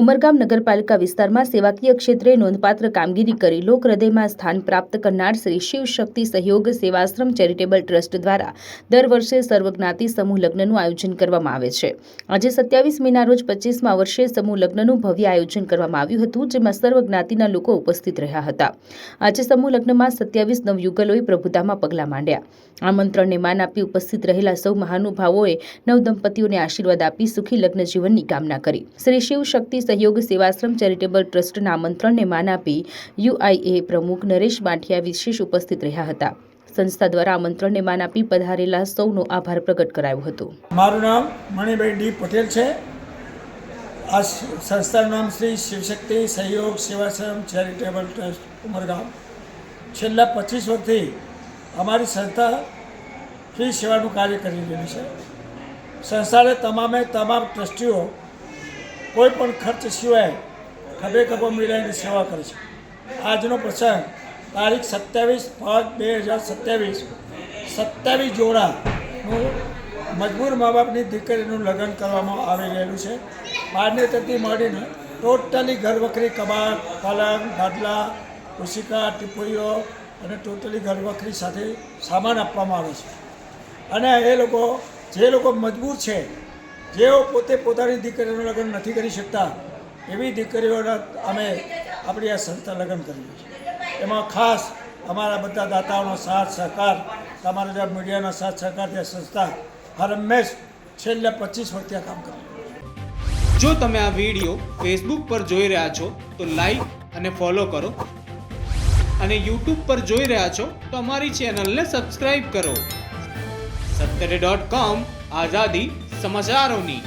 ઉમરગામ નગરપાલિકા વિસ્તારમાં સેવાકીય ક્ષેત્રે નોંધપાત્ર કામગીરી કરી લોક હૃદયમાં સ્થાન પ્રાપ્ત કરનાર શ્રી શિવ શક્તિ સહયોગ સેવાશ્રમ ચેરિટેબલ ટ્રસ્ટ દ્વારા દર વર્ષે સર્વજ્ઞાતિ સમૂહ લગ્નનું આયોજન કરવામાં આવે છે। આજે 27 મેના રોજ 25મા વર્ષે સમૂહ લગ્નનું ભવ્ય આયોજન કરવામાં આવ્યું હતું, જેમાં સર્વજ્ઞાતિના લોકો ઉપસ્થિત રહ્યા હતા। આજે સમૂહ લગ્નમાં 27 નવયુગલોએ પ્રભુતામાં પગલાં માંડ્યા। આમંત્રણને માન આપી ઉપસ્થિત રહેલા સૌ મહાનુભાવોએ નવદંપતીઓને આશીર્વાદ આપી સુખી લગ્ન જીવનની કામના કરી। શ્રી શિવ શક્તિ સહયોગ સેવાશ્રમ ચેરિટેબલ ટ્રસ્ટના આમંત્રણને માન આપી યુઆઈએ પ્રમુખ નરેશ બાંઠિયા વિશેષ ઉપસ્થિત રહ્યા હતા। સંસ્થા દ્વારા આમંત્રણને માન આપી પધારેલા સૌનો આભાર પ્રગટ કરાયો હતો। મારું નામ મણિભાઈ ડી પટેલ છે। આ સંસ્થાનું નામ શ્રી શિવશક્તિ સહયોગ સેવાશ્રમ ચેરિટેબલ ટ્રસ્ટ ઉમરગામ। છેલ્લા 25 વર્ષથી અમારી સંસ્થા ફ્રી સેવાનું કાર્ય કરી રહી છે। સંસ્થાને તમામ ટ્રસ્ટીઓ કોઈ પણ ખર્ચ સિવાય ખભે ખભો મિલાવીને સેવા કરે છે। આજનો પ્રસંગ તારીખ 27/5/2027 27 જોડાનું મજબૂર મા બાપની દીકરીનું લગ્ન કરવામાં આવી રહેલું છે। માન્યતાથી મળીને ટોટલી ઘરવખરી કબાટ, પલંગ, ગાદલા, ઓશિકા, ટીપોઈઓ અને ટોટલી ઘરવખરી સાથે સામાન આપવામાં આવે છે। અને જે લોકો મજબૂર છે, જેઓ પોતે પોતાની દીકરીનું લગ્ન નથી કરી શકતા, એવી દીકરીઓના અમે આપણી આ સંસ્થા લગ્ન કરીએ છીએ। એમાં ખાસ અમારા બધા દાતાઓનો સાથ સહકાર, તમારા જે મીડિયાનો સાથ સહકારથી આ સંસ્થા હર હંમેશ છેલ્લા 25 વર્ષથી આ કામ કરી રહી છે। જો તમે આ વિડીયો ફેસબુક પર જોઈ રહ્યા છો તો લાઈક અને ફોલો કરો, અને યુટ્યુબ પર જોઈ રહ્યા છો તો અમારી ચેનલને સબસ્ક્રાઇબ કરો। સત્તરે.com આઝાદી સમાચારોની।